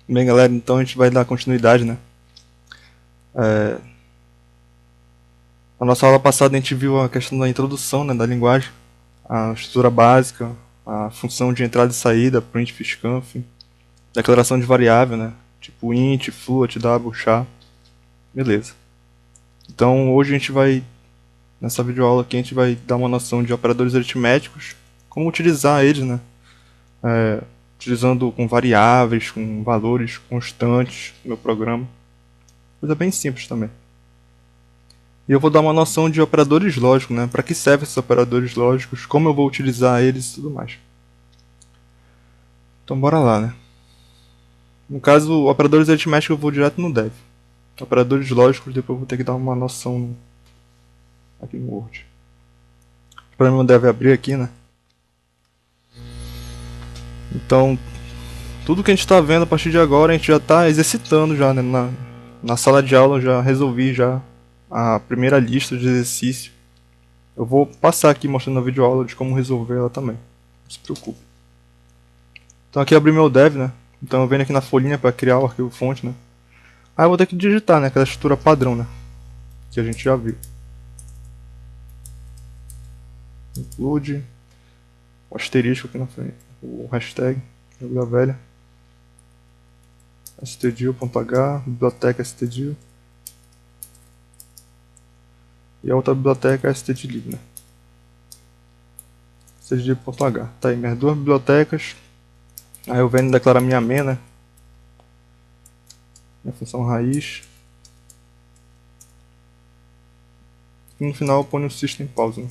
Bem, galera, então a gente vai dar continuidade, né? Na nossa aula passada a gente viu a questão da introdução, né, da linguagem, a estrutura básica, a função de entrada e saída, printf, scanf, declaração de variável, né? Tipo int, float, double, char. Beleza. Então hoje a gente vai, nessa videoaula aqui, a gente vai dar uma noção de operadores aritméticos, como utilizar eles, né? Utilizando com variáveis, com valores constantes no meu programa. Coisa bem simples também. E eu vou dar uma noção de operadores lógicos, né? Para que servem esses operadores lógicos, como eu vou utilizar eles e tudo mais. Então bora lá, né? No caso, operadores aritméticos eu vou direto no dev. Operadores lógicos depois eu vou ter que dar uma noção aqui no Word. Para mim o dev abrir aqui, né? Então, tudo que a gente está vendo a partir de agora, a gente já está exercitando já, né? Na sala de aula eu já resolvi já a primeira lista de exercício. Eu vou passar aqui mostrando na videoaula de como resolver ela também. Não se preocupe. Então aqui eu abri meu dev, né? Então eu venho aqui na folhinha para criar o arquivo fonte, né? Aí eu vou ter que digitar, né? Aquela estrutura padrão, né? Que a gente já viu. Include o asterisco aqui na frente, o hashtag, jogo da velha, stdio.h, biblioteca stdio, e a outra biblioteca é stdlib, né? stdio.h. Tá aí minhas duas bibliotecas. Aí eu venho declarar minha main, né? Minha função raiz. E no final eu ponho o system pause, né?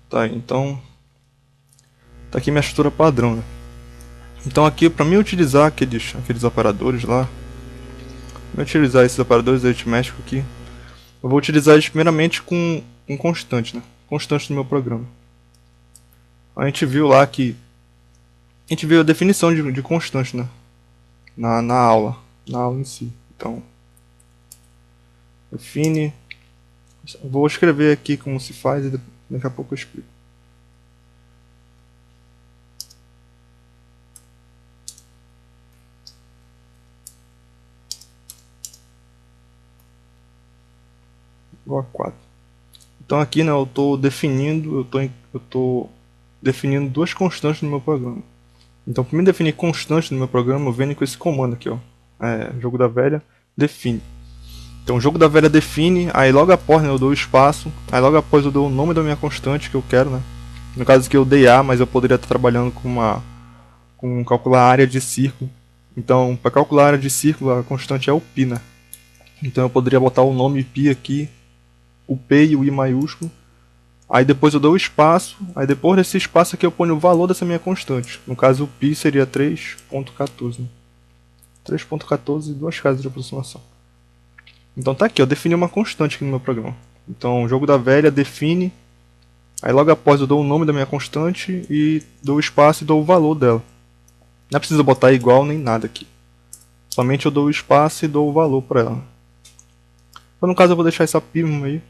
Tá, então tá aqui minha estrutura padrão, né? Então aqui, para mim utilizar aqueles operadores lá, para utilizar esses operadores aritméticos aqui, eu vou utilizar eles primeiramente com constante, né? Constante no meu programa. A gente viu lá que a gente viu a definição de constante, né? Na aula em si. Então, define. Vou escrever aqui como se faz e daqui a pouco eu explico. Igual a 4. Então aqui, né, eu estou definindo duas constantes no meu programa. Então, para me definir constante no meu programa, eu venho com esse comando aqui, ó. Jogo da velha, define. Então, o jogo da velha define, aí logo após, né, eu dou o espaço, aí logo após eu dou o nome da minha constante que eu quero, né. No caso aqui eu dei A, mas eu poderia estar trabalhando com calcular a área de círculo. Então, para calcular a área de círculo, a constante é o π, né. Então eu poderia botar o nome π aqui, o P e o I maiúsculo. Aí depois eu dou o espaço, aí depois desse espaço aqui eu ponho o valor dessa minha constante. No caso o π seria 3.14, né? 3.14 e duas casas de aproximação. Então tá aqui, eu defini uma constante aqui no meu programa. Então o jogo da velha define, aí logo após eu dou o nome da minha constante e dou o espaço e dou o valor dela. Não é preciso botar igual nem nada aqui. Somente eu dou o espaço e dou o valor para ela. Então no caso eu vou deixar essa π aí.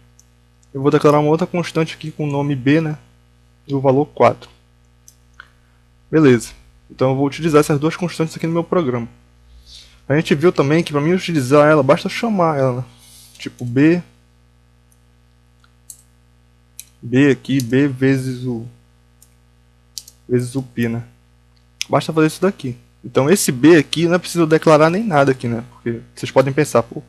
Eu vou declarar uma outra constante aqui com o nome b, né? E o valor 4. Beleza. Então eu vou utilizar essas duas constantes aqui no meu programa. A gente viu também que para mim utilizar ela, basta chamar ela, né? Tipo b aqui, b vezes o π, né? Basta fazer isso daqui. Então esse b aqui não é preciso declarar nem nada aqui, né? Porque vocês podem pensar, pô,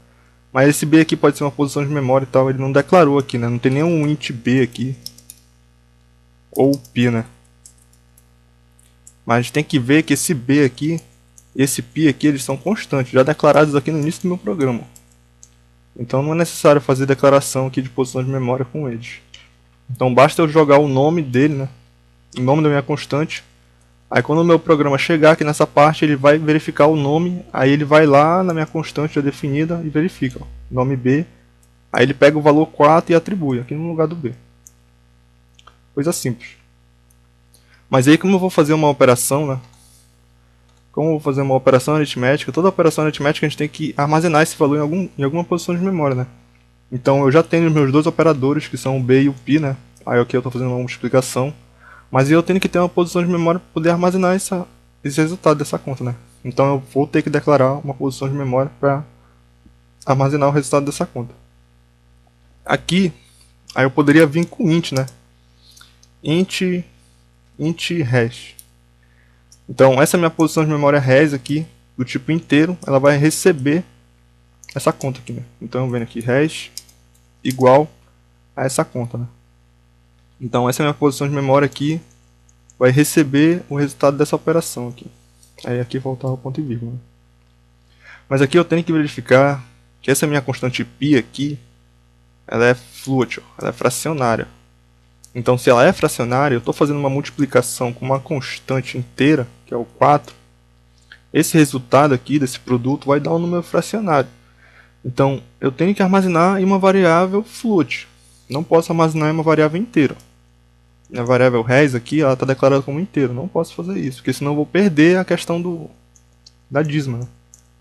mas esse b aqui pode ser uma posição de memória e tal, ele não declarou aqui, né? Não tem nenhum int b aqui. Ou π, né? Mas a gente tem que ver que esse b aqui, esse π aqui, eles são constantes, já declarados aqui no início do meu programa. Então não é necessário fazer declaração aqui de posição de memória com eles. Então basta eu jogar o nome dele, né? O nome da minha constante. Aí quando o meu programa chegar aqui nessa parte, ele vai verificar o nome, aí ele vai lá na minha constante já definida e verifica, ó, nome b, aí ele pega o valor 4 e atribui aqui no lugar do b. Coisa simples. Mas aí como eu vou fazer uma operação, né? como eu vou fazer uma operação aritmética, toda operação aritmética a gente tem que armazenar esse valor em alguma posição de memória, né? Então eu já tenho os meus dois operadores, que são o B e o P, né? Aí aqui eu estou fazendo uma multiplicação. Mas eu tenho que ter uma posição de memória para poder armazenar esse resultado dessa conta, né? Então eu vou ter que declarar uma posição de memória para armazenar o resultado dessa conta. Aqui, aí eu poderia vir com int, né? Int hash. Então essa minha posição de memória hash aqui, do tipo inteiro, ela vai receber essa conta aqui, né? Então eu venho aqui hash igual a essa conta, né? Então essa é a minha posição de memória aqui, vai receber o resultado dessa operação aqui. Aí aqui voltar o ponto e vírgula, né? Mas aqui eu tenho que verificar que essa minha constante π aqui, ela é float, ela é fracionária. Então se ela é fracionária, eu estou fazendo uma multiplicação com uma constante inteira, que é o 4. Esse resultado aqui desse produto vai dar um número fracionário. Então eu tenho que armazenar em uma variável float. Não posso armazenar em uma variável inteira. A variável res aqui, ela está declarada como inteiro. Não posso fazer isso, porque senão eu vou perder a questão da dízima, né?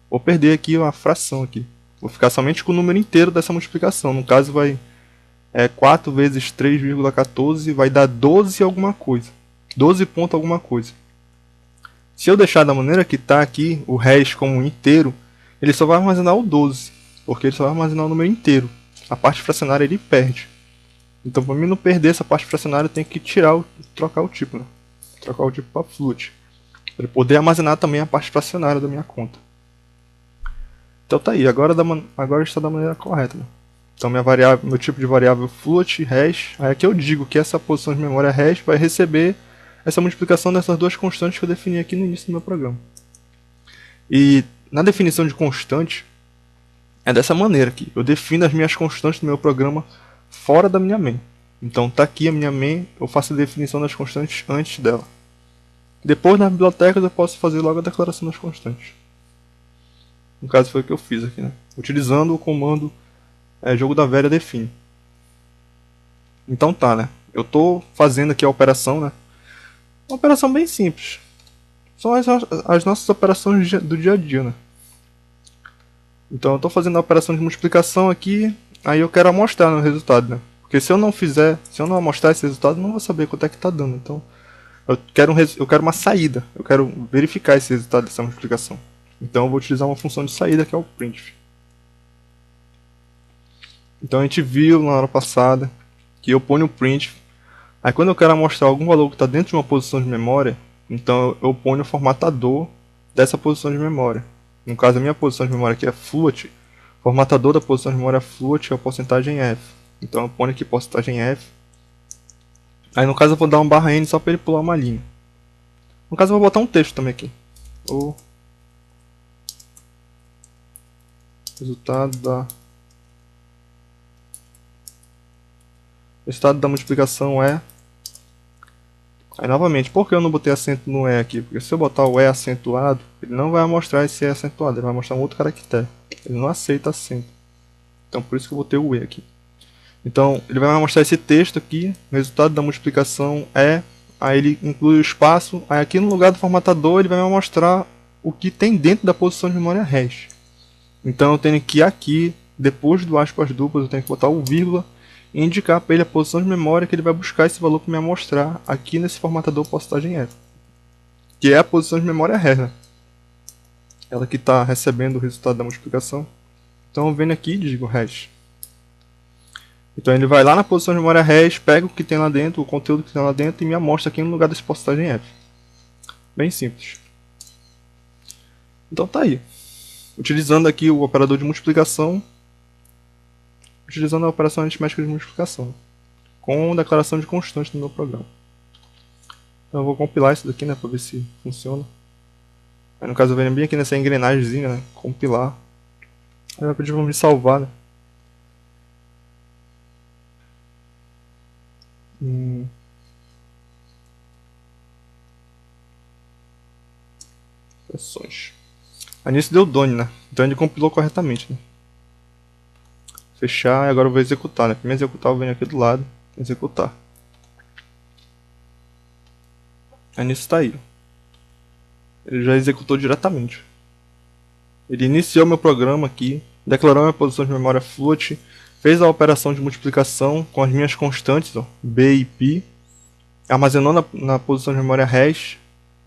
Vou perder aqui a fração aqui. Vou ficar somente com o número inteiro dessa multiplicação. No caso vai 4 vezes 3,14 vai dar 12 alguma coisa. 12 ponto alguma coisa. Se eu deixar da maneira que está aqui, o res como inteiro, ele só vai armazenar o 12. Porque ele só vai armazenar o número inteiro. A parte fracionária ele perde. Então, para mim não perder essa parte fracionária, eu tenho que trocar o tipo, né? Trocar o tipo para float, para poder armazenar também a parte fracionária da minha conta. Então tá aí, agora está da maneira correta, né? Então meu tipo de variável float, hash, aí aqui eu digo que essa posição de memória hash vai receber essa multiplicação dessas duas constantes que eu defini aqui no início do meu programa. E na definição de constante, é dessa maneira aqui. Eu defino as minhas constantes do meu programa fora da minha main. Então tá aqui a minha main, eu faço a definição das constantes antes dela. Depois nas bibliotecas eu posso fazer logo a declaração das constantes. No caso foi o que eu fiz aqui, né? Utilizando o comando jogo da velha define. Então tá, né? Eu tô fazendo aqui a operação, né? Uma operação bem simples. São as nossas operações do dia a dia, né? Então eu tô fazendo a operação de multiplicação aqui. Aí eu quero amostrar no resultado, né? Porque se eu não amostrar esse resultado, eu não vou saber quanto é que está dando. Então, eu quero uma saída. Eu quero verificar esse resultado dessa multiplicação. Então, eu vou utilizar uma função de saída, que é o printf. Então, a gente viu na hora passada que eu ponho o printf. Aí, quando eu quero amostrar algum valor que está dentro de uma posição de memória, então eu ponho o formatador dessa posição de memória. No caso, a minha posição de memória aqui é float. O formatador da posição de memória float é a porcentagem F. Então eu ponho aqui porcentagem F. Aí no caso eu vou dar um barra N só para ele pular uma linha. No caso eu vou botar um texto também aqui. O resultado da multiplicação é... Aí novamente, por que eu não botei acento no E aqui? Porque se eu botar o E acentuado, ele não vai mostrar esse E acentuado, ele vai mostrar um outro caractere. Ele não aceita acento. Então por isso que eu botei o E aqui. Então ele vai mostrar esse texto aqui, o resultado da multiplicação é, aí ele inclui o espaço, aí aqui no lugar do formatador ele vai me mostrar o que tem dentro da posição de memória hash. Então eu tenho que aqui, depois do aspas duplas, eu tenho que botar o vírgula e indicar para ele a posição de memória que ele vai buscar esse valor para me mostrar aqui nesse formatador porcentagem F. Que é a posição de memória hash, né? Ela que está recebendo o resultado da multiplicação. Então eu venho aqui e digo hash. Então ele vai lá na posição de memória hash, pega o que tem lá dentro, o conteúdo que tem lá dentro e me amostra aqui no lugar desse porcentagem F. Bem simples. Então tá aí. Utilizando aqui o operador de multiplicação, utilizando a operação aritmética de multiplicação, com declaração de constante no meu programa. Então eu vou compilar isso daqui, né, para ver se funciona. Aí, no caso eu venho bem aqui nessa engrenagemzinha, né, compilar. Aí vai pedir para me salvar, né. Versões. Aí nisso deu done, né? Então ele compilou corretamente, né? Fechar e agora eu vou executar, né? Primeiro executar eu venho aqui do lado, executar. Aí nisso tá aí. Ele já executou diretamente. Ele iniciou meu programa aqui, declarou minha posição de memória float, fez a operação de multiplicação com as minhas constantes, ó, b e π, armazenou na posição de memória hash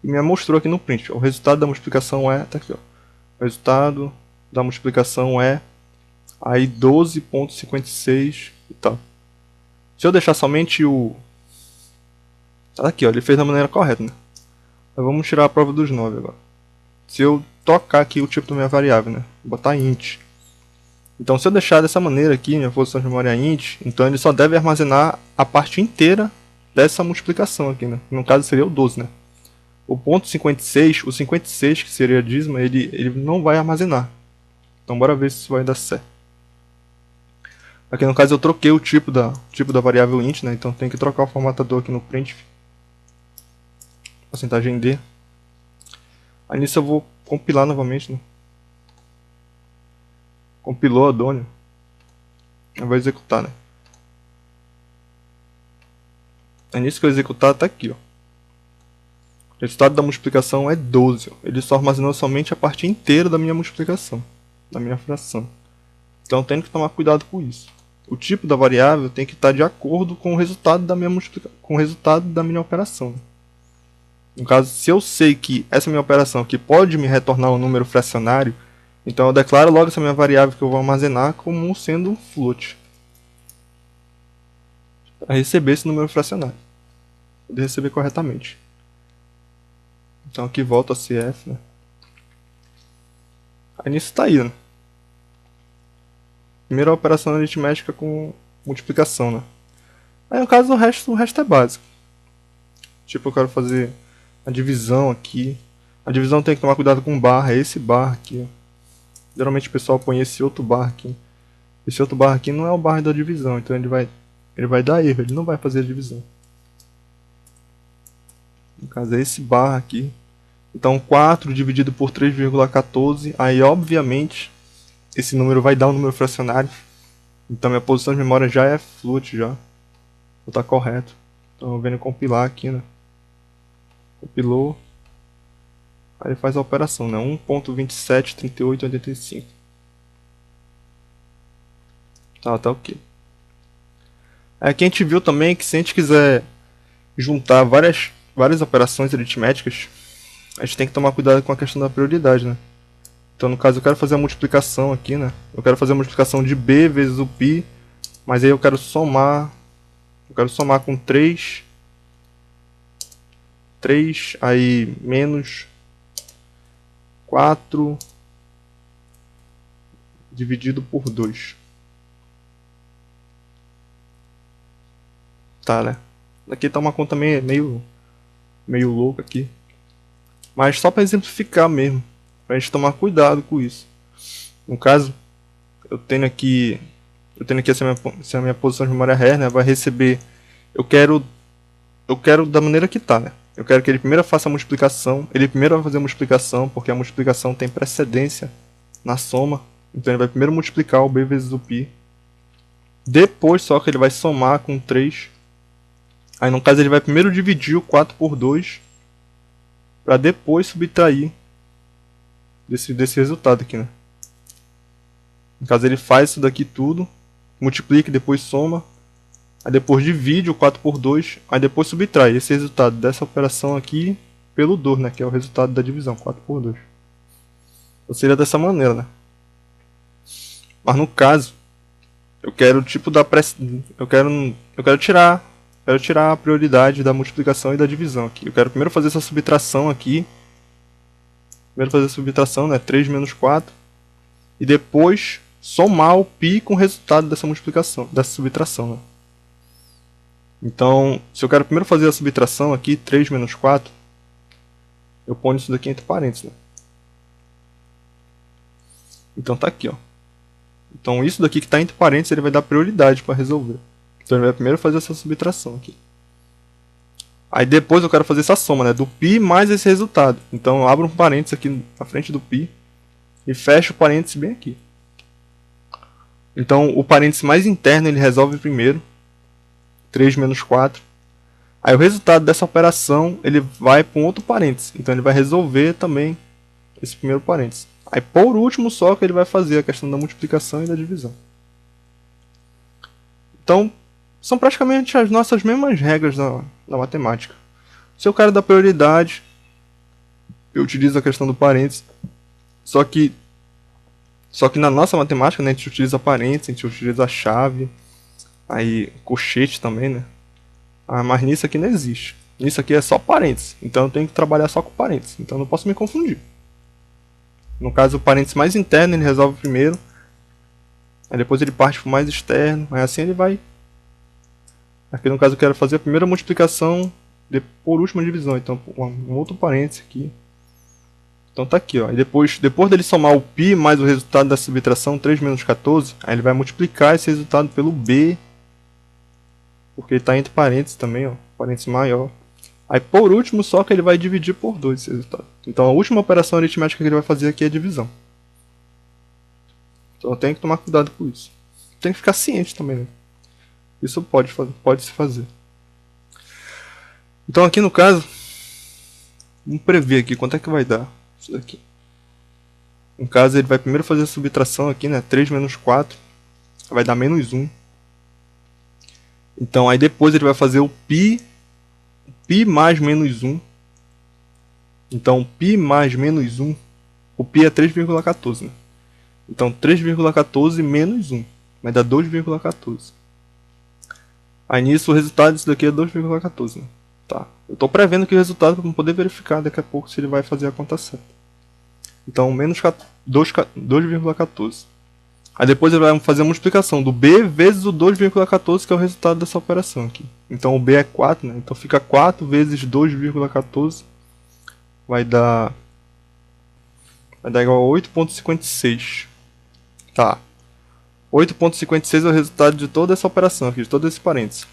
e me mostrou aqui no print. O resultado da multiplicação é, tá aqui, ó. O resultado da multiplicação é aí 12.56 e tal. Se eu deixar somente o... Tá aqui, ó, ele fez da maneira correta, né? Mas vamos tirar a prova dos 9 agora. Se eu tocar aqui o tipo da minha variável, né? Vou botar int. Então se eu deixar dessa maneira aqui, minha posição de memória int, então ele só deve armazenar a parte inteira dessa multiplicação aqui, né? No caso seria o 12, né? O ponto 56, o 56 que seria a dízima, ele não vai armazenar. Então bora ver se isso vai dar certo. Aqui no caso eu troquei o tipo da variável int, né? Então tem que trocar o formatador aqui no print. Porcentagem D. Aí nisso eu vou compilar novamente, né? Compilou a Dônia. Eu vou executar, né? Aí nisso que eu executar tá aqui, ó. O resultado da multiplicação é 12. Ó. Ele só armazenou somente a parte inteira da minha multiplicação, da minha fração. Então tenho que tomar cuidado com isso. O tipo da variável tem que estar de acordo com o resultado da minha com o resultado da minha operação. No caso, se eu sei que essa minha operação aqui pode me retornar um número fracionário, então eu declaro logo essa minha variável que eu vou armazenar como sendo um float. Para receber esse número fracionário. Poder receber corretamente. Então aqui volta a CF, né? Aí nisso tá aí, né? Primeira operação aritmética com multiplicação, né? Aí no caso o resto é básico. Tipo, eu quero fazer a divisão aqui. A divisão tem que tomar cuidado com barra, esse barra aqui, ó. Geralmente o pessoal põe esse outro barra aqui. Esse outro barra aqui não é o barra da divisão, então ele vai dar erro, ele não vai fazer a divisão. No caso é esse barra aqui. Então 4 dividido por 3,14, aí obviamente esse número vai dar um número fracionário. Então minha posição de memória já é float já. Então tá correto. Então vendo compilar aqui, né? Compilou. Aí ele faz a operação, né? 1.273885. Tá ok. Aqui a gente viu também que se a gente quiser juntar várias operações aritméticas, a gente tem que tomar cuidado com a questão da prioridade, né? Então no caso eu quero fazer a multiplicação aqui, né? Eu quero fazer a multiplicação de b vezes o π, mas aí eu quero somar com 3 aí menos 4 dividido por 2. Tá, né? Aqui tá uma conta meio louca aqui. Mas só para exemplificar mesmo, pra gente tomar cuidado com isso. No caso, eu tenho aqui essa minha posição de memória hash, né? Vai receber, eu quero da maneira que tá, né? Eu quero que ele primeiro faça a multiplicação. Ele primeiro vai fazer a multiplicação, porque a multiplicação tem precedência na soma. Então ele vai primeiro multiplicar o b vezes o π. Depois só que ele vai somar com 3. Aí no caso ele vai primeiro dividir o 4 por 2. Para depois subtrair desse resultado aqui, né? No caso ele faz isso daqui tudo. Multiplica e depois soma. Aí depois divide o 4 por 2, aí depois subtrai esse resultado dessa operação aqui pelo 2, né, que é o resultado da divisão, 4 por 2. Então seria dessa maneira, né? Mas no caso, eu quero tipo da eu quero tirar a prioridade da multiplicação e da divisão aqui. Eu quero primeiro fazer essa subtração aqui. Primeiro fazer a subtração, né, 3 menos 4, e depois somar o π com o resultado dessa multiplicação, dessa subtração, né? Então, se eu quero primeiro fazer a subtração aqui, 3 menos 4, eu ponho isso daqui entre parênteses, né? Então tá aqui, ó. Então isso daqui que está entre parênteses, ele vai dar prioridade para resolver. Então ele vai primeiro fazer essa subtração aqui. Aí depois eu quero fazer essa soma, né, do π mais esse resultado. Então eu abro um parênteses aqui na frente do π e fecho o parênteses bem aqui. Então o parênteses mais interno ele resolve primeiro. 3 menos 4. Aí o resultado dessa operação ele vai para um outro parênteses. Então ele vai resolver também esse primeiro parênteses. Aí por último só que ele vai fazer a questão da multiplicação e da divisão. Então são praticamente as nossas mesmas regras da matemática. Se eu quero dar prioridade, eu utilizo a questão do parênteses. Só que na nossa matemática, né, a gente utiliza parênteses, a gente utiliza a chave, aí colchete também, né? Mas nisso aqui não existe. Nisso aqui é só parênteses. Então eu tenho que trabalhar só com parênteses. Então eu não posso me confundir. No caso, o parênteses mais interno ele resolve primeiro. Aí depois ele parte para o mais externo. Aí assim ele vai. Aqui no caso eu quero fazer a primeira multiplicação por última divisão. Então um outro parênteses aqui. Então tá aqui, ó. E depois dele somar o π mais o resultado da subtração 3 menos 14, aí ele vai multiplicar esse resultado pelo b. Porque ele está entre parênteses também, ó. Parênteses maior. Aí por último só que ele vai dividir por 2 esse resultado. Então a última operação aritmética que ele vai fazer aqui é a divisão. Então eu tenho que tomar cuidado com isso. Tem que ficar ciente também, né? Isso pode se fazer. Então aqui no caso, vamos prever aqui quanto é que vai dar isso daqui. No caso ele vai primeiro fazer a subtração aqui, né? 3 menos 4 vai dar menos 1. Então aí depois ele vai fazer o π mais menos 1. Então π mais menos 1, o π é 3,14, né? Então 3,14 menos 1 vai dar 2,14. Aí nisso o resultado disso daqui é 2,14, né? Tá. Eu estou prevendo aqui o resultado para poder verificar daqui a pouco se ele vai fazer a conta certa. Então menos 2,14. Aí depois ele vai fazer a multiplicação do b vezes o 2,14, que é o resultado dessa operação aqui. Então o b é 4, né? Então fica 4 vezes 2,14 vai dar igual a 8,56. Tá. 8,56 é o resultado de toda essa operação aqui, de todo esse parênteses.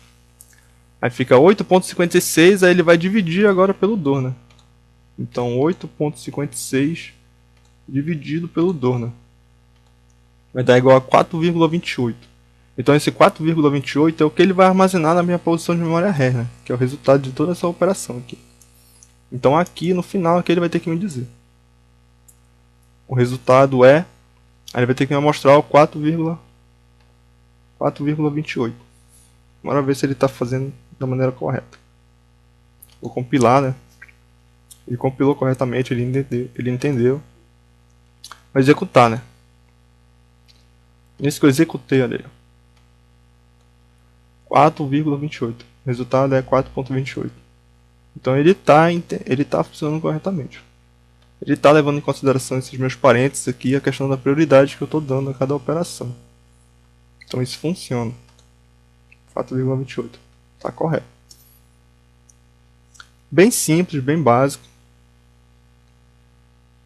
Aí fica 8,56, aí ele vai dividir agora pelo dor, né? Então 8,56 dividido pelo dor, né? Vai dar igual a 4,28. Então esse 4,28 é o que ele vai armazenar na minha posição de memória RAM, né? Que é o resultado de toda essa operação aqui. Então aqui no final aqui ele vai ter que me dizer. O resultado é... Aí ele vai ter que me mostrar o 4,28. Bora ver se ele está fazendo da maneira correta. Vou compilar, né? Ele compilou corretamente, ele entendeu. Vai executar, né? Nesse que eu executei, olha aí. 4,28. O resultado é 4,28. Então ele tá funcionando corretamente. Ele está levando em consideração esses meus parênteses aqui e a questão da prioridade que eu estou dando a cada operação. Então isso funciona. 4,28. Está correto. Bem simples, bem básico.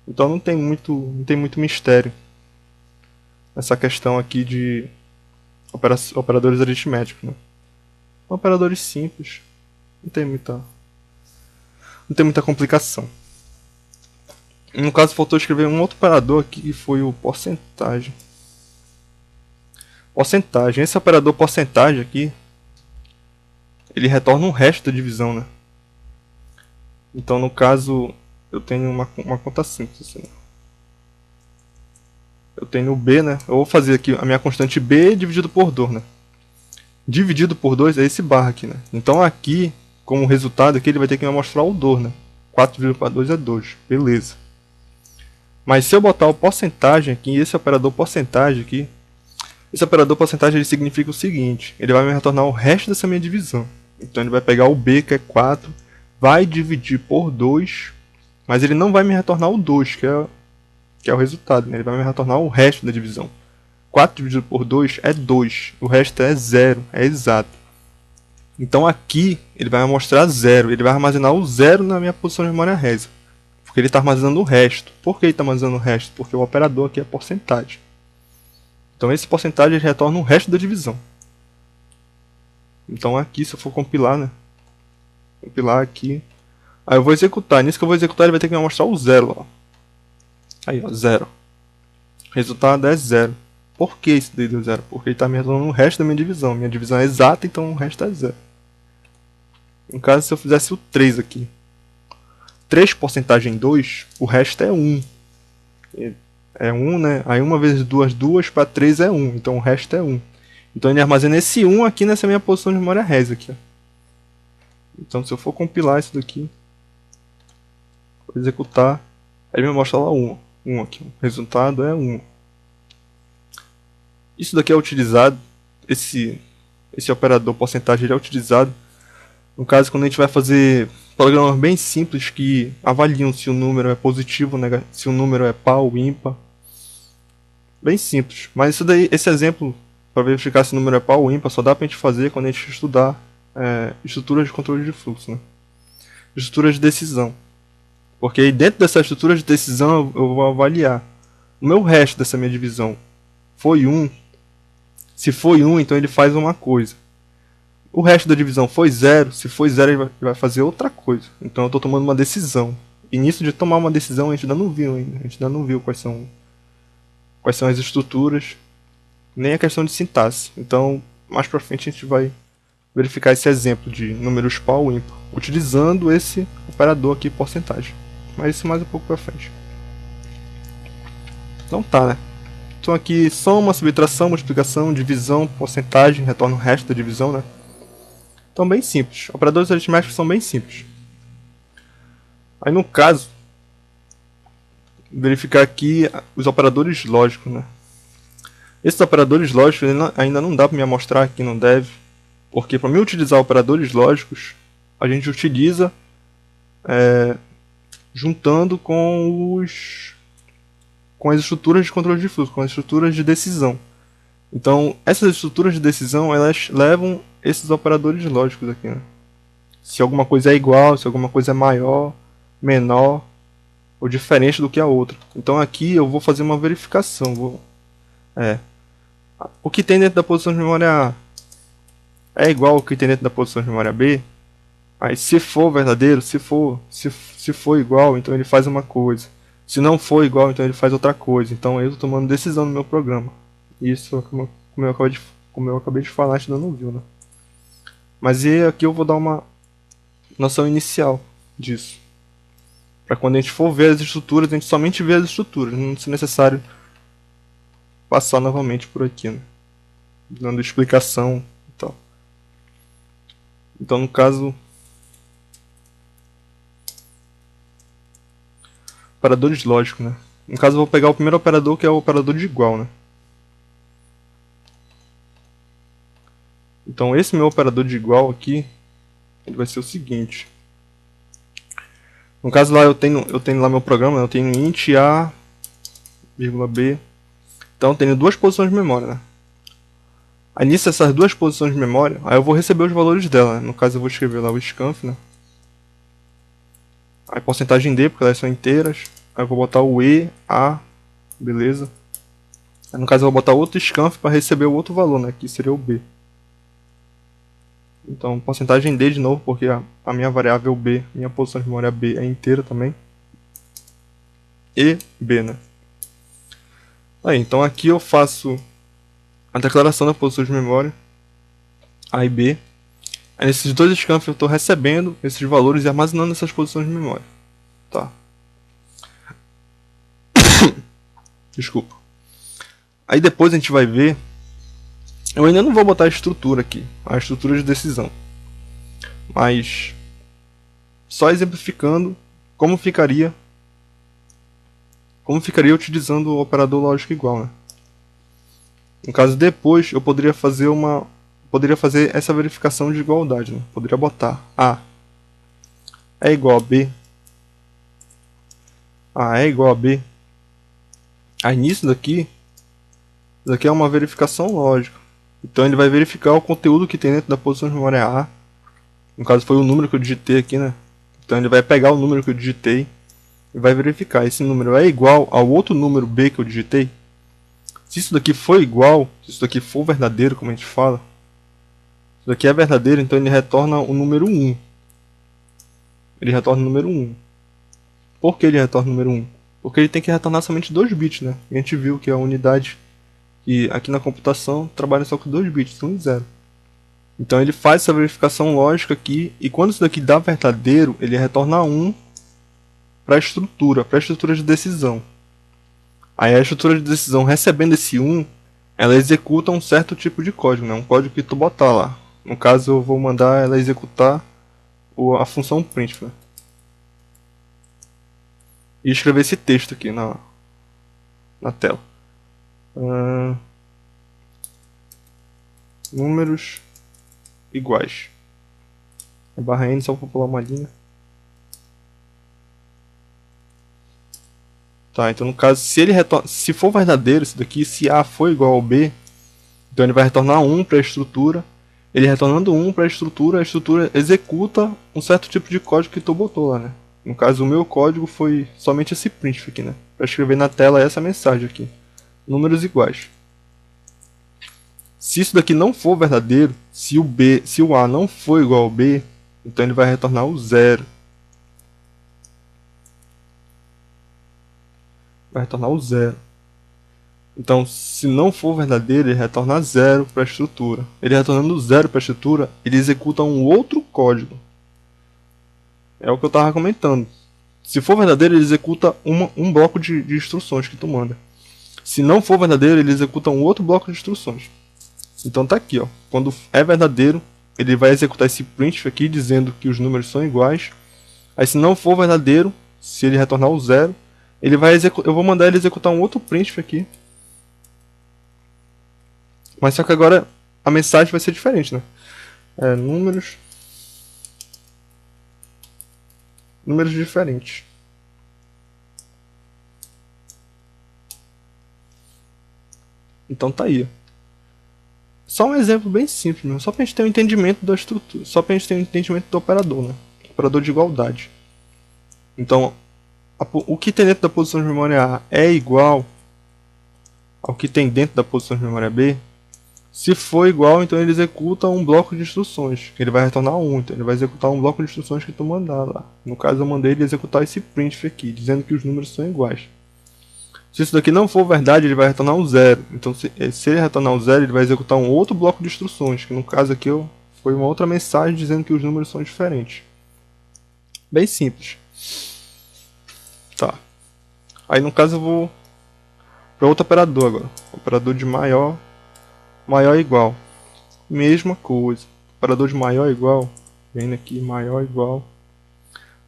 Então não tem muito mistério essa questão aqui de operadores aritméticos, né? Operadores simples, não tem muita complicação. No caso faltou escrever um outro operador aqui que foi o porcentagem. Esse operador porcentagem aqui, ele retorna um resto da divisão, né? Então no caso eu tenho uma conta simples assim, né? Eu tenho o B, né? Eu vou fazer aqui a minha constante B dividido por 2, né? Dividido por 2 é esse barra aqui, né? Então aqui, como resultado aqui, ele vai ter que me mostrar o 2, né? 4 dividido por 2 é 2. Beleza. Mas se eu botar o porcentagem aqui, esse operador porcentagem aqui, esse operador porcentagem ele significa o seguinte, ele vai me retornar o resto dessa minha divisão. Então ele vai pegar o B, que é 4, vai dividir por 2, mas ele não vai me retornar o 2, que é o resultado, né? Ele vai me retornar o resto da divisão. 4 dividido por 2 é 2, o resto é 0, é exato. Então aqui ele vai me mostrar 0, ele vai armazenar o 0 na minha posição de memória RAM. Porque ele está armazenando o resto. Por que ele está armazenando o resto? Porque o operador aqui é porcentagem. Então esse porcentagem ele retorna o resto da divisão. Então aqui, se eu for compilar, né? Compilar aqui. Aí eu vou executar. Nisso que eu vou executar, ele vai ter que me mostrar o 0. Ó. Aí, ó, 0. O resultado é 0. Por que isso daí deu 0? Porque ele está me retornando o resto da minha divisão. Minha divisão é exata, então o resto é 0. No caso, se eu fizesse o 3 aqui, 3 porcentagem 2, o resto é 1. É 1, né? Aí 1 vezes 2, 2, para 3 é 1. Então o resto é 1. Então ele armazena esse 1 aqui nessa minha posição de memória res aqui, ó. Então se eu for compilar isso daqui, vou executar, aí ele me mostra lá 1. 1 aqui. O resultado é 1. Isso daqui é utilizado, esse operador porcentagem ele é utilizado no caso quando a gente vai fazer programas bem simples que avaliam se o número é positivo, se o número é par ou ímpar. Bem simples. Mas isso daí, esse exemplo para verificar se o número é par ou ímpar só dá pra gente fazer quando a gente estudar estruturas de controle de fluxo, né? Estruturas de decisão. Porque aí dentro dessa estrutura de decisão eu vou avaliar o meu resto dessa minha divisão foi 1. Se foi 1, então ele faz uma coisa. O resto da divisão foi 0. Se foi 0, ele vai fazer outra coisa. Então eu estou tomando uma decisão. E nisso de tomar uma decisão a gente ainda não viu ainda. A gente ainda não viu quais são as estruturas, nem a questão de sintaxe. Então mais pra frente a gente vai verificar esse exemplo de números par ou ímpar, utilizando esse operador aqui, porcentagem. Mas isso mais um pouco pra frente. Então tá, né? Então aqui soma, subtração, multiplicação, divisão, porcentagem, retorna o resto da divisão, né? Então bem simples. Operadores aritméticos são bem simples. Aí no caso, verificar aqui os operadores lógicos, né? Esses operadores lógicos ainda não dá para me mostrar aqui no dev, porque para mim utilizar operadores lógicos, a gente utiliza juntando com as estruturas de controle de fluxo, com as estruturas de decisão. Então, essas estruturas de decisão, elas levam esses operadores lógicos aqui, né? Se alguma coisa é igual, se alguma coisa é maior, menor ou diferente do que a outra. Então aqui eu vou fazer uma verificação. O que tem dentro da posição de memória A é igual ao que tem dentro da posição de memória B? Aí se for verdadeiro, se for igual, então ele faz uma coisa. Se não for igual, então ele faz outra coisa. Então eu estou tomando decisão no meu programa. Isso, como eu acabei de falar, a gente ainda não viu, né? Mas aqui eu vou dar uma noção inicial disso. Para quando a gente for ver as estruturas, a gente somente vê as estruturas. Não é necessário passar novamente por aqui, né? Dando explicação e tal. Então no caso, operadores lógicos, né? No caso eu vou pegar o primeiro operador, que é o operador de igual, né? Então esse meu operador de igual aqui, ele vai ser o seguinte. No caso lá eu tenho lá meu programa, eu tenho int a, b. Então eu tenho duas posições de memória, né? Aí nisso essas duas posições de memória, aí eu vou receber os valores dela, né? No caso eu vou escrever lá o scanf, né? Aí porcentagem D, porque elas são inteiras. Aí eu vou botar o E, A, beleza. Aí no caso eu vou botar outro scanf para receber o outro valor, né? Que seria o B. Então porcentagem D de novo, porque a minha variável B, minha posição de memória B é inteira também. E B, né? Aí, então aqui eu faço a declaração da posição de memória A e B. Aí nesses dois scanf eu estou recebendo esses valores e armazenando essas posições de memória. Tá. Desculpa. Aí depois a gente vai ver. Eu ainda não vou botar a estrutura aqui, a estrutura de decisão. Mas só exemplificando como ficaria utilizando o operador lógico igual, né? No caso depois eu poderia fazer essa verificação de igualdade, né? Poderia botar A é igual a B. A é igual a B. Aí nisso daqui, isso daqui é uma verificação lógica. Então ele vai verificar o conteúdo que tem dentro da posição de memória A. No caso foi o número que eu digitei aqui, né? Então ele vai pegar o número que eu digitei e vai verificar. Esse número é igual ao outro número B que eu digitei? Se isso daqui for igual, se isso daqui for verdadeiro, como a gente fala, se isso daqui é verdadeiro, então ele retorna o número 1. Ele retorna o número 1. Por que ele retorna o número 1? Porque ele tem que retornar somente 2 bits, né? E a gente viu que a unidade que aqui na computação trabalha só com 2 bits, 1 e 0. Então ele faz essa verificação lógica aqui, e quando isso daqui dá verdadeiro, ele retorna 1 para a estrutura de decisão. Aí a estrutura de decisão, recebendo esse 1, ela executa um certo tipo de código, né? Um código que tu botar lá. No caso, eu vou mandar ela executar a função print, né? E escrever esse texto aqui na tela. Números iguais. A barra N só para pular uma linha. Tá, então no caso, se for verdadeiro isso daqui, se A for igual ao B, então ele vai retornar 1 para a estrutura. Ele retornando 1 para a estrutura executa um certo tipo de código que tu botou lá, né? No caso, o meu código foi somente esse print aqui, né? Para escrever na tela essa mensagem aqui. Números iguais. Se isso daqui não for verdadeiro, se o A não for igual ao B, então ele vai retornar o 0. Vai retornar o 0. Então, se não for verdadeiro, ele retorna 0 para a estrutura. Ele retornando 0 para a estrutura, ele executa um outro código. É o que eu estava comentando. Se for verdadeiro, ele executa um bloco de instruções que tu manda. Se não for verdadeiro, ele executa um outro bloco de instruções. Então tá aqui, ó. Quando é verdadeiro, ele vai executar esse print aqui dizendo que os números são iguais. Aí se não for verdadeiro, se ele retornar o 0, ele vai eu vou mandar ele executar um outro print aqui. Mas só que agora a mensagem vai ser diferente, né? Números diferentes. Então tá aí. Só um exemplo bem simples, mesmo, só pra gente ter um entendimento da estrutura, só pra gente ter um entendimento do operador, né? Operador de igualdade. Então, o que tem dentro da posição de memória A é igual ao que tem dentro da posição de memória B. Se for igual, então ele executa um bloco de instruções, que ele vai retornar 1, então ele vai executar um bloco de instruções que tu mandar lá. No caso, eu mandei ele executar esse print aqui, dizendo que os números são iguais. Se isso daqui não for verdade, ele vai retornar um 0. Então, se ele retornar um 0, ele vai executar um outro bloco de instruções, que no caso aqui foi uma outra mensagem dizendo que os números são diferentes. Bem simples. Tá. Aí no caso eu vou para outro operador agora. Operador de maior igual. Mesma coisa. Operador de maior igual. Vendo aqui, maior igual.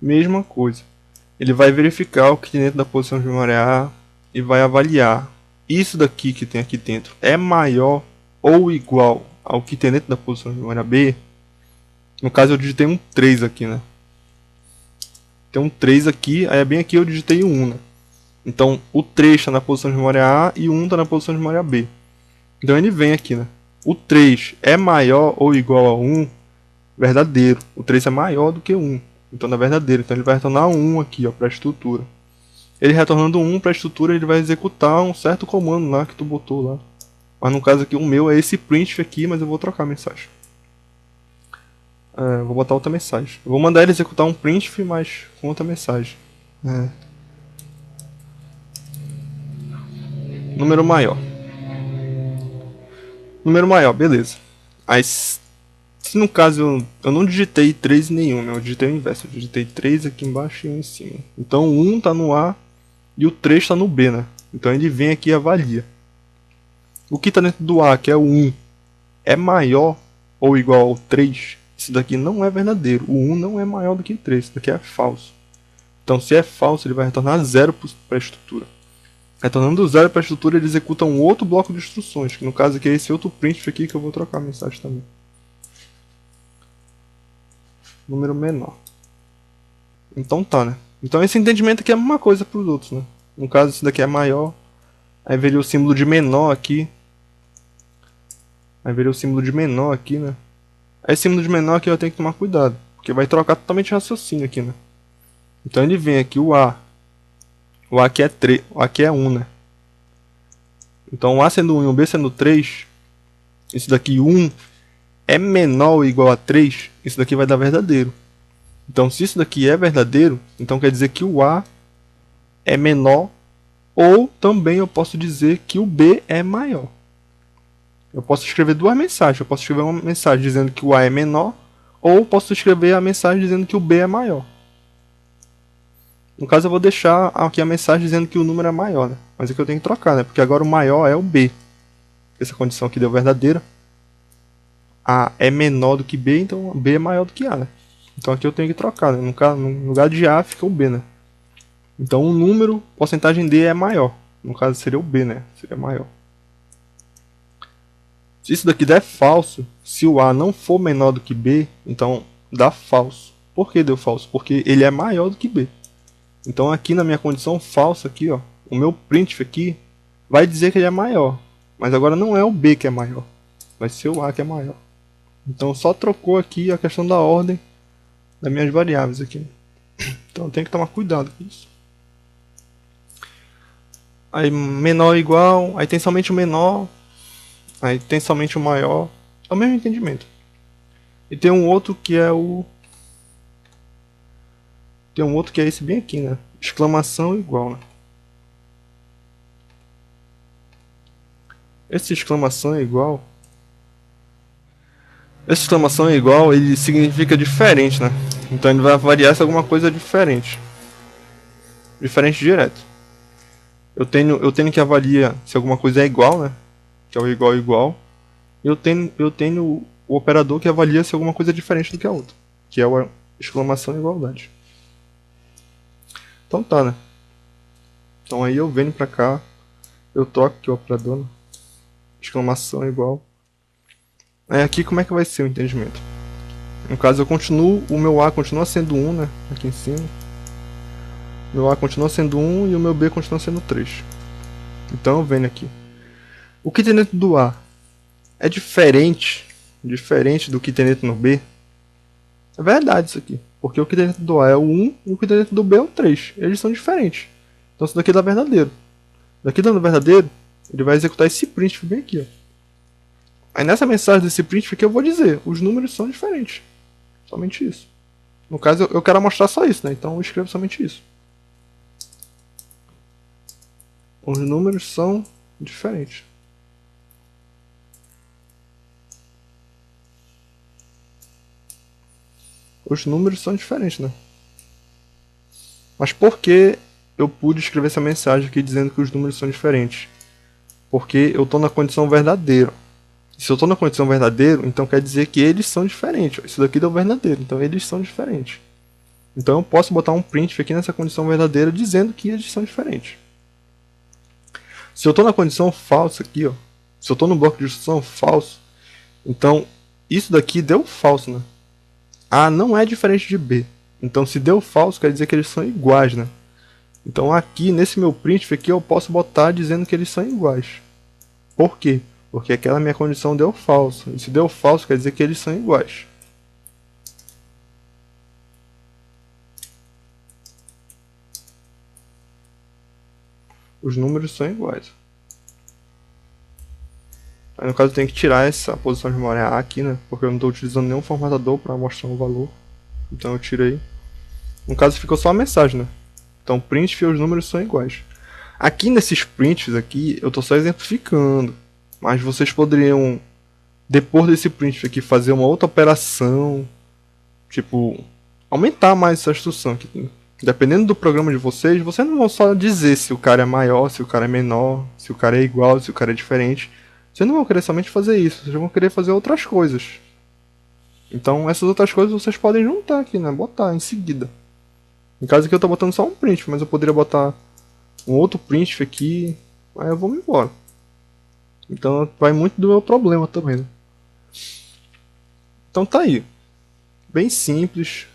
Mesma coisa. Ele vai verificar o que tem dentro da posição de memória A e vai avaliar. Isso daqui que tem aqui dentro é maior ou igual ao que tem dentro da posição de memória B. No caso eu digitei um 3 aqui, né? Tem um 3 aqui, aí bem aqui eu digitei um 1, né? Então o 3 está na posição de memória A e o 1 está na posição de memória B. Então ele vem aqui, né? O 3 é maior ou igual a 1, verdadeiro. O 3 é maior do que 1, então é verdadeiro. Então ele vai retornar 1 aqui, ó, para a estrutura. Ele retornando 1 para a estrutura, ele vai executar um certo comando lá que tu botou lá. Mas no caso aqui o meu é esse print aqui, mas eu vou trocar a mensagem. Vou botar outra mensagem. Eu vou mandar ele executar um print, mas com outra mensagem. Número maior. Número maior, beleza. Aí, se no caso eu não digitei 3 nenhum, né? Eu digitei o inverso. Eu digitei 3 aqui embaixo e 1 em cima. Então o 1 está no A e o 3 está no B, né? Então ele vem aqui e avalia. O que está dentro do A, que é o 1, é maior ou igual ao 3? Isso daqui não é verdadeiro. O 1 não é maior do que 3. Isso daqui é falso. Então se é falso, ele vai retornar 0 para a estrutura. Retornando 0 para a estrutura, ele executa um outro bloco de instruções, que no caso aqui é esse outro print aqui que eu vou trocar a mensagem também. Número menor. Então tá, né? Então esse entendimento aqui é a mesma coisa para os outros, né? No caso esse daqui é maior, aí veria o símbolo de menor aqui. Aí veria o símbolo de menor aqui, né? Esse símbolo de menor aqui eu tenho que tomar cuidado, porque vai trocar totalmente o raciocínio aqui, né? Então ele vem aqui o A. O A aqui é 3, o A aqui é 1, né? Então o A sendo 1 e o B sendo 3, esse daqui 1 é menor ou igual a 3, isso daqui vai dar verdadeiro. Então se isso daqui é verdadeiro, então quer dizer que o A é menor, ou também eu posso dizer que o B é maior. Eu posso escrever duas mensagens. Eu posso escrever uma mensagem dizendo que o A é menor, ou posso escrever a mensagem dizendo que o B é maior. No caso, eu vou deixar aqui a mensagem dizendo que o número é maior, né? Mas aqui eu tenho que trocar, né? Porque agora o maior é o B. Essa condição aqui deu verdadeira. A é menor do que B, então B é maior do que A, né? Então aqui eu tenho que trocar, né? No lugar de A fica o B, né? Então o número, porcentagem D é maior. No caso seria o B, né? Seria maior. Se isso daqui der falso, se o A não for menor do que B, então dá falso. Por que deu falso? Porque ele é maior do que B. Então aqui na minha condição falsa aqui, ó, o meu printf aqui vai dizer que ele é maior. Mas agora não é o B que é maior, vai ser o A que é maior. Então só trocou aqui a questão da ordem das minhas variáveis aqui. Então tem que tomar cuidado com isso. Aí menor ou igual, aí tem somente o menor, aí tem somente o maior. É o mesmo entendimento. E tem um outro que é o... Tem um outro que é esse bem aqui, né? Exclamação igual, né? Esse exclamação é igual... Essa exclamação é igual, ele significa diferente, né? Então ele vai variar se alguma coisa é diferente. Diferente direto. Eu tenho que avaliar se alguma coisa é igual, né? Que é o igual igual. E eu tenho o operador que avalia se alguma coisa é diferente do que a outra. Que é a exclamação igualdade. Então tá, né? Então aí eu venho pra cá. Eu troco aqui o operador, né? Exclamação igual. Aí aqui como é que vai ser o entendimento? No caso eu continuo, o meu A continua sendo 1, né? Aqui em cima. Meu A continua sendo 1 e o meu B continua sendo 3. Então eu venho aqui. O que tem dentro do A é diferente do que tem dentro do B? É verdade isso aqui. Porque o que tem dentro do A é o 1 e o que tem dentro do B é o 3. Eles são diferentes. Então isso daqui dá verdadeiro. Daqui dando verdadeiro, ele vai executar esse printf bem aqui, ó. Aí nessa mensagem desse printf aqui eu vou dizer, os números são diferentes. Somente isso. No caso eu quero mostrar só isso, né? Então eu escrevo somente isso. Os números são diferentes. Os números são diferentes, né? Mas por que eu pude escrever essa mensagem aqui dizendo que os números são diferentes? Porque eu estou na condição verdadeira. Se eu estou na condição verdadeira, então quer dizer que eles são diferentes. Isso daqui deu verdadeiro, então eles são diferentes. Então eu posso botar um printf aqui nessa condição verdadeira dizendo que eles são diferentes. Se eu estou na condição falsa aqui, ó, se eu estou no bloco de instrução falso, então isso daqui deu falso, né? A não é diferente de B. Então se deu falso quer dizer que eles são iguais, né? Então aqui nesse meu printf aqui eu posso botar dizendo que eles são iguais. Por quê? Porque aquela minha condição deu falso. E se deu falso quer dizer que eles são iguais. Os números são iguais. Aí no caso eu tenho que tirar essa posição de memória A aqui, né? Porque eu não estou utilizando nenhum formatador para mostrar um valor. Então eu tirei. No caso ficou só a mensagem, né? Então printf e os números são iguais. Aqui nesses printfs aqui eu estou só exemplificando. Mas vocês poderiam, depois desse printf aqui, fazer uma outra operação. Tipo, aumentar mais essa instrução aqui. Dependendo do programa de vocês não vão só dizer se o cara é maior, se o cara é menor, se o cara é igual, se o cara é diferente. Vocês não vão querer somente fazer isso, vocês vão querer fazer outras coisas. Então essas outras coisas vocês podem juntar aqui, né? Botar em seguida. No caso aqui eu estou botando só um printf, mas eu poderia botar um outro printf aqui, aí eu vou me embora. Então vai muito do meu problema também, né? Então tá aí. Bem simples.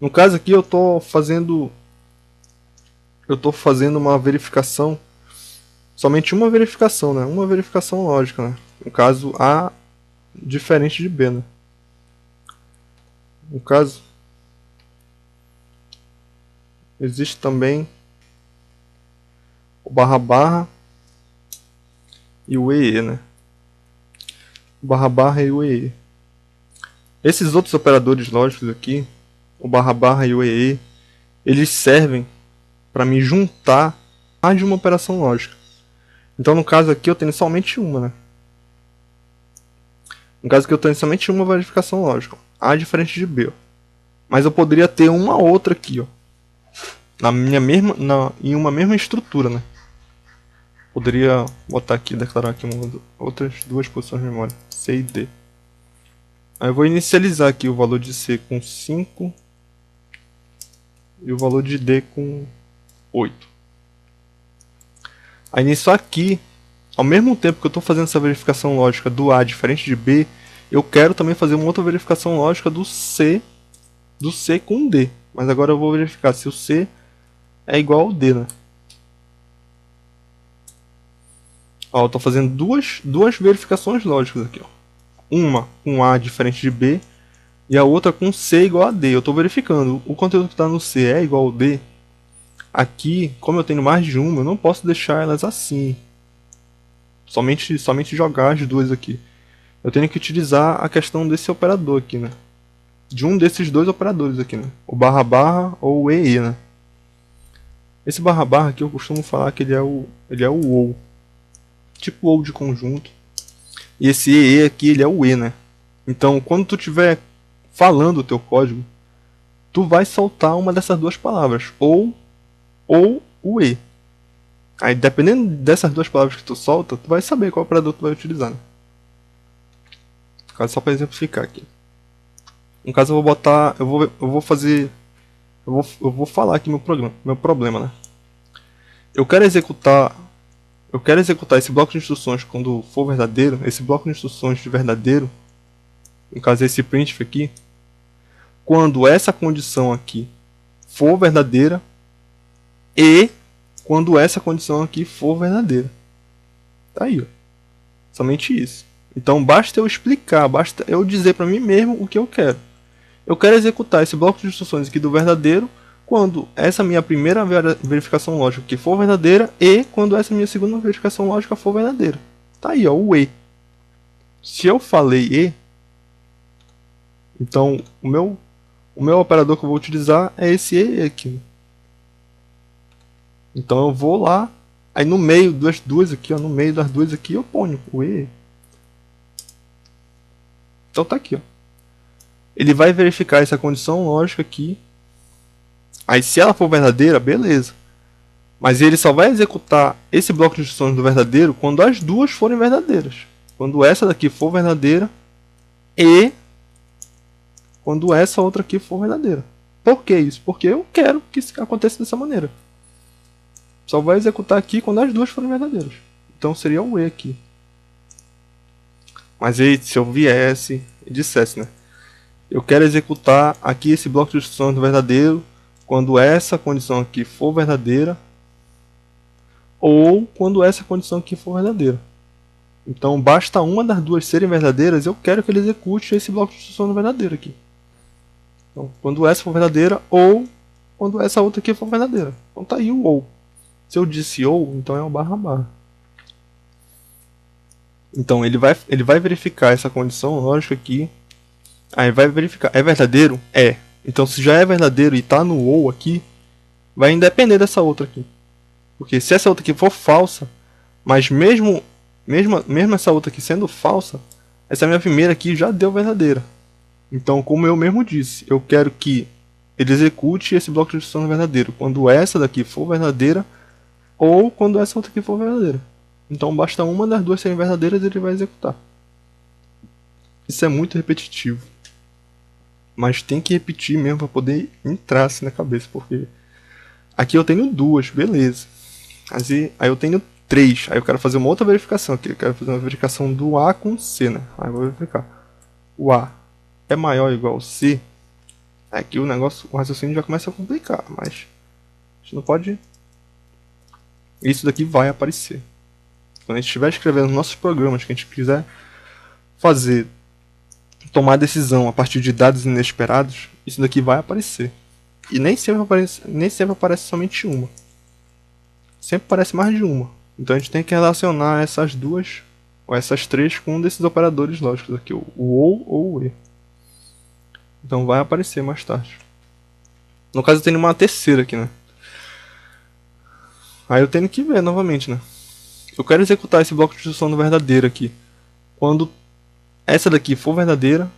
No caso aqui eu estou fazendo uma verificação, somente uma verificação, né? Uma verificação lógica, né? No caso A diferente de B, né? No caso existe também o barra barra e o EE, né? O barra barra e o EE. Esses outros operadores lógicos aqui, o barra barra e o EE, eles servem para me juntar mais de uma operação lógica. Então no caso aqui eu tenho somente uma, né? No caso que eu tenho somente uma verificação lógica, A diferente de B, ó. Mas eu poderia ter uma outra aqui, ó, em uma mesma estrutura, né? Poderia botar aqui, declarar aqui outras duas posições de memória, C e D. Aí eu vou inicializar aqui o valor de C com 5 e o valor de D com 8. Aí nisso aqui, ao mesmo tempo que eu estou fazendo essa verificação lógica do A diferente de B, eu quero também fazer uma outra verificação lógica do C com D. Mas agora eu vou verificar se o C é igual ao D, né? Ó, eu estou fazendo duas verificações lógicas aqui, ó. Uma com A diferente de B e a outra com C igual a D. Eu estou verificando o conteúdo que está no C é igual ao D. Aqui, como eu tenho mais de uma, eu não posso deixar elas assim. Somente jogar as duas aqui. Eu tenho que utilizar a questão desse operador aqui, né? De um desses dois operadores aqui, né? O barra barra ou o EE, né? Esse barra barra aqui eu costumo falar que ele é o OU. Tipo OU de conjunto. E esse EE aqui, ele é o E, né? Então, quando tu estiver falando o teu código, tu vai soltar uma dessas duas palavras. Ou o E. Aí, dependendo dessas duas palavras que tu solta, tu vai saber qual operador tu vai utilizar, né? Só para exemplificar aqui. No caso, eu vou botar... Eu vou falar aqui meu problema, né? Eu quero executar esse bloco de instruções quando for verdadeiro, esse bloco de instruções de verdadeiro, no caso esse printf aqui, quando essa condição aqui for verdadeira e quando essa condição aqui for verdadeira. Tá aí, ó. Somente isso. Então basta eu explicar, basta eu dizer para mim mesmo o que eu quero. Eu quero executar esse bloco de instruções aqui do verdadeiro quando essa minha primeira verificação lógica que for verdadeira e quando essa minha segunda verificação lógica for verdadeira. Tá aí, ó, o E. Se eu falei E, então o meu operador que eu vou utilizar é esse E aqui. Então eu vou lá, aí no meio das duas aqui, ó, no meio das duas aqui eu ponho o E. Então tá aqui, ó. Ele vai verificar essa condição lógica aqui. Aí se ela for verdadeira, beleza. Mas ele só vai executar esse bloco de instruções do verdadeiro quando as duas forem verdadeiras. Quando essa daqui for verdadeira e quando essa outra aqui for verdadeira. Por que isso? Porque eu quero que isso aconteça dessa maneira. Só vai executar aqui quando as duas forem verdadeiras. Então seria o E aqui. Mas aí, se eu viesse e dissesse, né? Eu quero executar aqui esse bloco de instruções do verdadeiro quando essa condição aqui for verdadeira ou quando essa condição aqui for verdadeira. Então basta uma das duas serem verdadeiras, eu quero que ele execute esse bloco de instruções verdadeiro aqui. Então, quando essa for verdadeira ou quando essa outra aqui for verdadeira. Então tá aí o ou. Se eu disse ou, então é o barra barra. Então ele vai verificar essa condição lógica aqui. Aí vai verificar, é verdadeiro? É. Então se já é verdadeiro e está no ou aqui, vai independer dessa outra aqui. Porque se essa outra aqui for falsa, mas mesmo essa outra aqui sendo falsa, essa minha primeira aqui já deu verdadeira. Então, como eu mesmo disse, eu quero que ele execute esse bloco de instrução verdadeiro quando essa daqui for verdadeira ou quando essa outra aqui for verdadeira. Então basta uma das duas serem verdadeiras e ele vai executar. Isso é muito repetitivo. Mas tem que repetir mesmo para poder entrar assim na cabeça, porque aqui eu tenho duas, beleza. Aí eu tenho três, aí eu quero fazer uma outra verificação aqui. Eu quero fazer uma verificação do A com C, né? Aí eu vou verificar. O A é maior ou igual ao C. Aqui o raciocínio já começa a complicar, mas a gente não pode... Isso daqui vai aparecer. Quando a gente estiver escrevendo nossos programas, que a gente quiser tomar decisão a partir de dados inesperados, isso daqui vai aparecer. E nem sempre aparece somente uma. Sempre aparece mais de uma. Então a gente tem que relacionar essas duas, ou essas três, com um desses operadores lógicos aqui, o ou o E. Então vai aparecer mais tarde. No caso eu tenho uma terceira aqui, né? Aí eu tenho que ver novamente, né? Eu quero executar esse bloco de instrução no verdadeiro aqui quando essa daqui for verdadeira,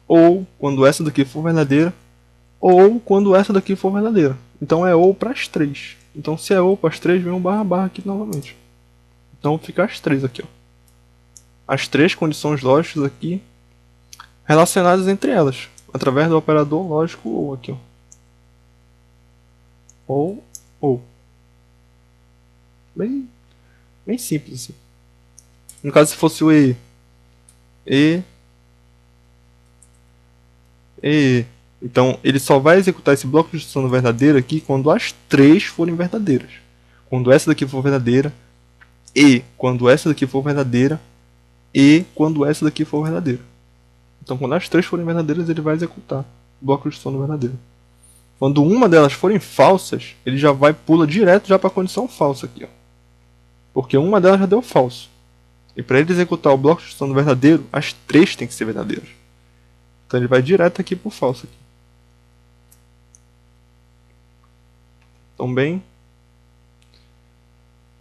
ou quando essa daqui for verdadeira, ou quando essa daqui for verdadeira. Então é ou para as três. Então se é ou para as três, vem um barra barra aqui novamente. Então fica as três aqui, ó. As três condições lógicas aqui relacionadas entre elas, através do operador lógico ou aqui, ó. Ou. Bem simples assim. No caso, se fosse o E. Então, ele só vai executar esse bloco de instrução verdadeiro aqui quando as três forem verdadeiras. Quando essa daqui for verdadeira, e quando essa daqui for verdadeira, e quando essa daqui for verdadeira. Então, quando as três forem verdadeiras, ele vai executar o bloco de instrução verdadeiro. Quando uma delas forem falsas, ele já pula direto já para a condição falsa aqui, ó. Porque uma delas já deu falso. E para ele executar o bloco de instrução verdadeiro, as três têm que ser verdadeiras. Então ele vai direto aqui para o falso aqui. Então bem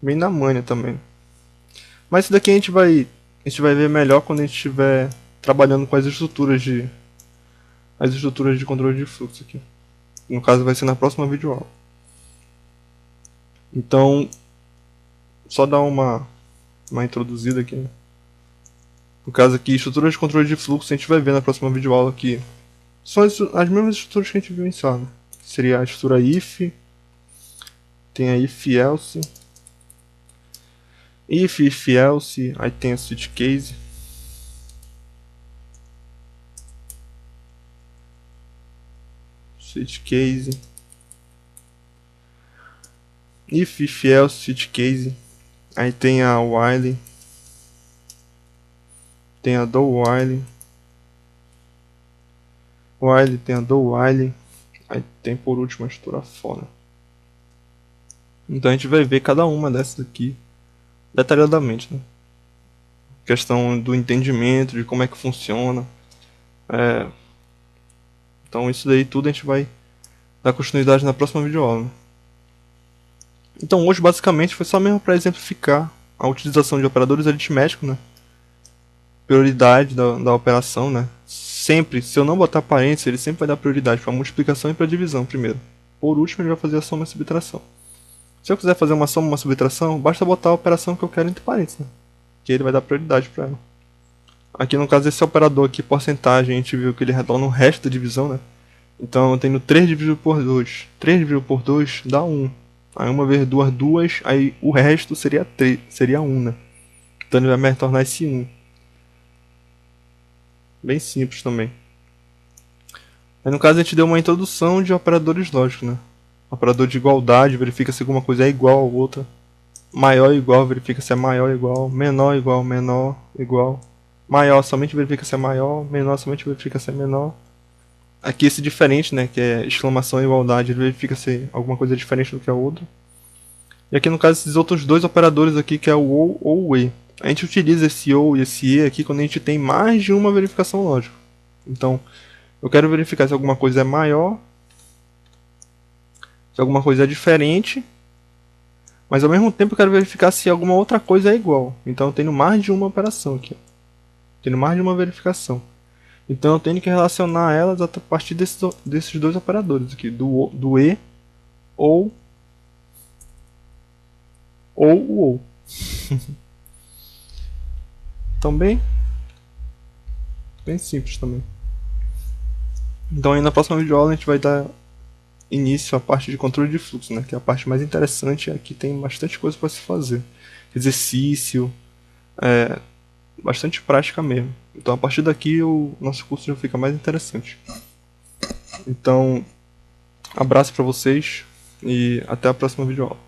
na manha também. Mas isso daqui a gente vai ver melhor quando a gente estiver trabalhando com as estruturas de controle de fluxo aqui. No caso vai ser na próxima videoaula. Então, só dar uma introduzida aqui, né? No caso aqui, estruturas de controle de fluxo, a gente vai ver na próxima videoaula aqui. São as mesmas estruturas que a gente viu em sala, né? Seria a estrutura if, tem a if else, if else, aí tem a switch case. Switch case. If else, switch case. Aí tem a while. Tem a do while. While, tem a do while. Aí tem por último a estrutura for. Então a gente vai ver cada uma dessas aqui detalhadamente, né? Questão do entendimento, de como é que funciona. Então isso daí tudo a gente vai dar continuidade na próxima videoaula, né? Então hoje basicamente foi só mesmo para exemplificar a utilização de operadores aritméticos, né? Prioridade da operação, né? Sempre, se eu não botar parênteses, ele sempre vai dar prioridade para multiplicação e para divisão primeiro. Por último ele vai fazer a soma e a subtração. Se eu quiser fazer uma soma e uma subtração, basta botar a operação que eu quero entre parênteses, né? Que ele vai dar prioridade para ela. Aqui no caso esse operador aqui, porcentagem, a gente viu que ele retorna o resto da divisão, né? Então eu tenho 3 dividido por 2. 3 dividido por 2 dá 1. Aí 1 vezes 2, 2. Aí o resto seria 3, seria 1, né? Então ele vai me retornar esse 1. Bem simples também. Aí no caso a gente deu uma introdução de operadores lógicos, né? Operador de igualdade, verifica se alguma coisa é igual a outra. Maior ou igual, verifica se é maior ou igual. Menor igual, menor igual. Maior somente verifica se é maior. Menor somente verifica se é menor. Aqui esse diferente, né, que é exclamação e igualdade, ele verifica se alguma coisa é diferente do que a outra. E aqui no caso esses outros dois operadores aqui, que é o ou o e. A gente utiliza esse ou e esse e aqui quando a gente tem mais de uma verificação lógica. Então, eu quero verificar se alguma coisa é maior, se alguma coisa é diferente, mas ao mesmo tempo eu quero verificar se alguma outra coisa é igual. Então eu tenho mais de uma operação aqui. Tenho mais de uma verificação. Então eu tenho que relacionar elas a partir desses dois operadores aqui, do e ou o ou. Então bem simples também. Então aí na próxima videoaula a gente vai dar início à parte de controle de fluxo, né, que é a parte mais interessante. Aqui tem bastante coisa para se fazer, exercício, bastante prática mesmo. Então a partir daqui o nosso curso já fica mais interessante. Então, abraço para vocês e até a próxima videoaula.